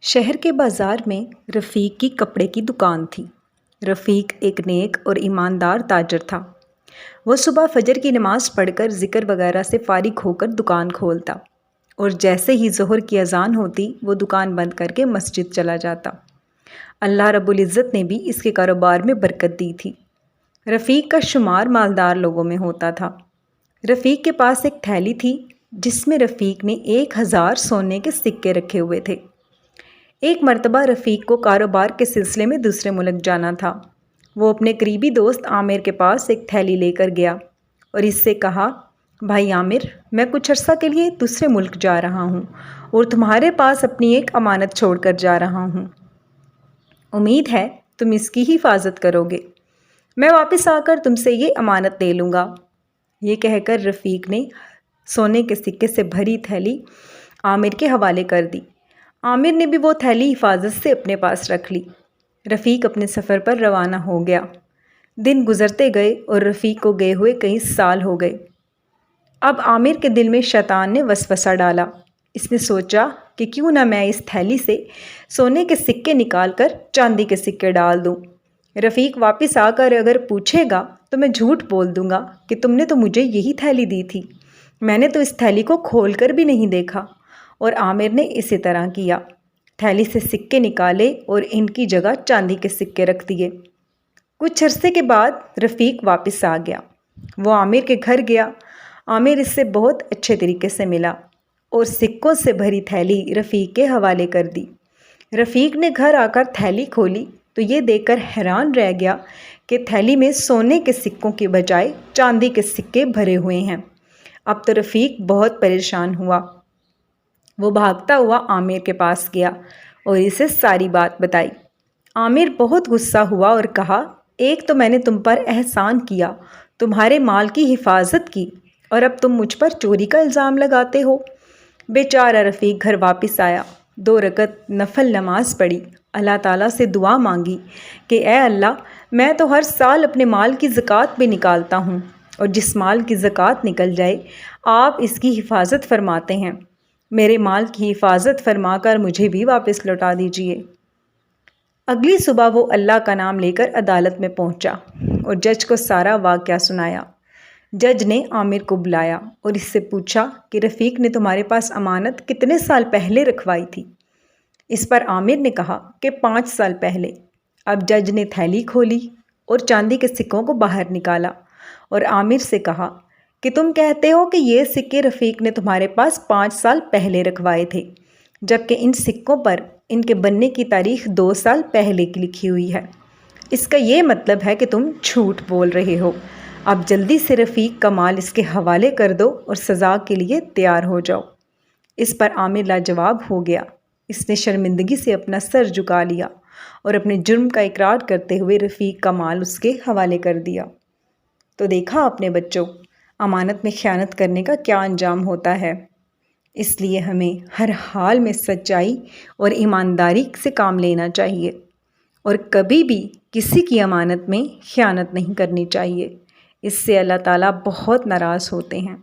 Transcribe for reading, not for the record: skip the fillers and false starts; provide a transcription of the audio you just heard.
شہر کے بازار میں رفیق کی کپڑے کی دکان تھی۔ رفیق ایک نیک اور ایماندار تاجر تھا۔ وہ صبح فجر کی نماز پڑھ کر ذکر وغیرہ سے فارغ ہو کر دکان کھولتا اور جیسے ہی ظہر کی اذان ہوتی وہ دکان بند کر کے مسجد چلا جاتا۔ اللہ رب العزت نے بھی اس کے کاروبار میں برکت دی تھی۔ رفیق کا شمار مالدار لوگوں میں ہوتا تھا۔ رفیق کے پاس ایک تھیلی تھی جس میں رفیق نے 1000 سونے کے سکے رکھے ہوئے تھے۔ ایک مرتبہ رفیق کو کاروبار کے سلسلے میں دوسرے ملک جانا تھا۔ وہ اپنے قریبی دوست عامر کے پاس ایک تھیلی لے کر گیا اور اس سے کہا، بھائی عامر، میں کچھ عرصہ کے لیے دوسرے ملک جا رہا ہوں اور تمہارے پاس اپنی ایک امانت چھوڑ کر جا رہا ہوں۔ امید ہے تم اس کی حفاظت کرو گے۔ میں واپس آ کر تم سے یہ امانت لے لوں گا۔ یہ کہہ کر رفیق نے سونے کے سکے سے بھری تھیلی عامر کے حوالے کر دی۔ عامر نے بھی وہ تھیلی حفاظت سے اپنے پاس رکھ لی۔ رفیق اپنے سفر پر روانہ ہو گیا۔ دن گزرتے گئے اور رفیق کو گئے ہوئے کئی سال ہو گئے۔ اب عامر کے دل میں شیطان نے وسوسہ ڈالا۔ اس نے سوچا کہ کیوں نہ میں اس تھیلی سے سونے کے سکے نکال کر چاندی کے سکے ڈال دوں۔ رفیق واپس آ کر اگر پوچھے گا تو میں جھوٹ بول دوں گا کہ تم نے تو مجھے یہی تھیلی دی تھی، میں نے تو اس تھیلی کو کھول کر بھی نہیں دیکھا۔ اور عامر نے اسی طرح کیا۔ تھیلی سے سکے نکالے اور ان کی جگہ چاندی کے سکے رکھ دیے۔ کچھ عرصے کے بعد رفیق واپس آ گیا۔ وہ عامر کے گھر گیا۔ عامر اس سے بہت اچھے طریقے سے ملا اور سکوں سے بھری تھیلی رفیق کے حوالے کر دی۔ رفیق نے گھر آ کر تھیلی کھولی تو یہ دیکھ کر حیران رہ گیا کہ تھیلی میں سونے کے سکوں کے بجائے چاندی کے سکے بھرے ہوئے ہیں۔ اب تو رفیق بہت پریشان ہوا۔ وہ بھاگتا ہوا عامر کے پاس گیا اور اسے ساری بات بتائی۔ عامر بہت غصہ ہوا اور کہا، ایک تو میں نے تم پر احسان کیا، تمہارے مال کی حفاظت کی، اور اب تم مجھ پر چوری کا الزام لگاتے ہو۔ بیچارہ رفیق گھر واپس آیا، 2 رکعت نفل نماز پڑھی، اللہ تعالیٰ سے دعا مانگی کہ اے اللہ، میں تو ہر سال اپنے مال کی زکوٰۃ بھی نکالتا ہوں، اور جس مال کی زکوٰۃ نکل جائے آپ اس کی حفاظت فرماتے ہیں، میرے مال کی حفاظت فرما کر مجھے بھی واپس لوٹا دیجیے۔ اگلی صبح وہ اللہ کا نام لے کر عدالت میں پہنچا اور جج کو سارا واقعہ سنایا۔ جج نے عامر کو بلایا اور اس سے پوچھا کہ رفیق نے تمہارے پاس امانت کتنے سال پہلے رکھوائی تھی؟ اس پر عامر نے کہا کہ 5 سال پہلے۔ اب جج نے تھیلی کھولی اور چاندی کے سکوں کو باہر نکالا اور عامر سے کہا کہ تم کہتے ہو کہ یہ سکے رفیق نے تمہارے پاس 5 سال پہلے رکھوائے تھے، جبکہ ان سکوں پر ان کے بننے کی تاریخ 2 سال پہلے کی لکھی ہوئی ہے۔ اس کا یہ مطلب ہے کہ تم جھوٹ بول رہے ہو۔ اب جلدی سے رفیق کا مال اس کے حوالے کر دو اور سزا کے لیے تیار ہو جاؤ۔ اس پر عامر لاجواب ہو گیا۔ اس نے شرمندگی سے اپنا سر جھکا لیا اور اپنے جرم کا اقرار کرتے ہوئے رفیق کا مال اس کے حوالے کر دیا۔ تو دیکھا اپنے بچوں، امانت میں خیانت کرنے کا کیا انجام ہوتا ہے۔ اس لیے ہمیں ہر حال میں سچائی اور ایمانداری سے کام لینا چاہیے اور کبھی بھی کسی کی امانت میں خیانت نہیں کرنی چاہیے۔ اس سے اللہ تعالیٰ بہت ناراض ہوتے ہیں۔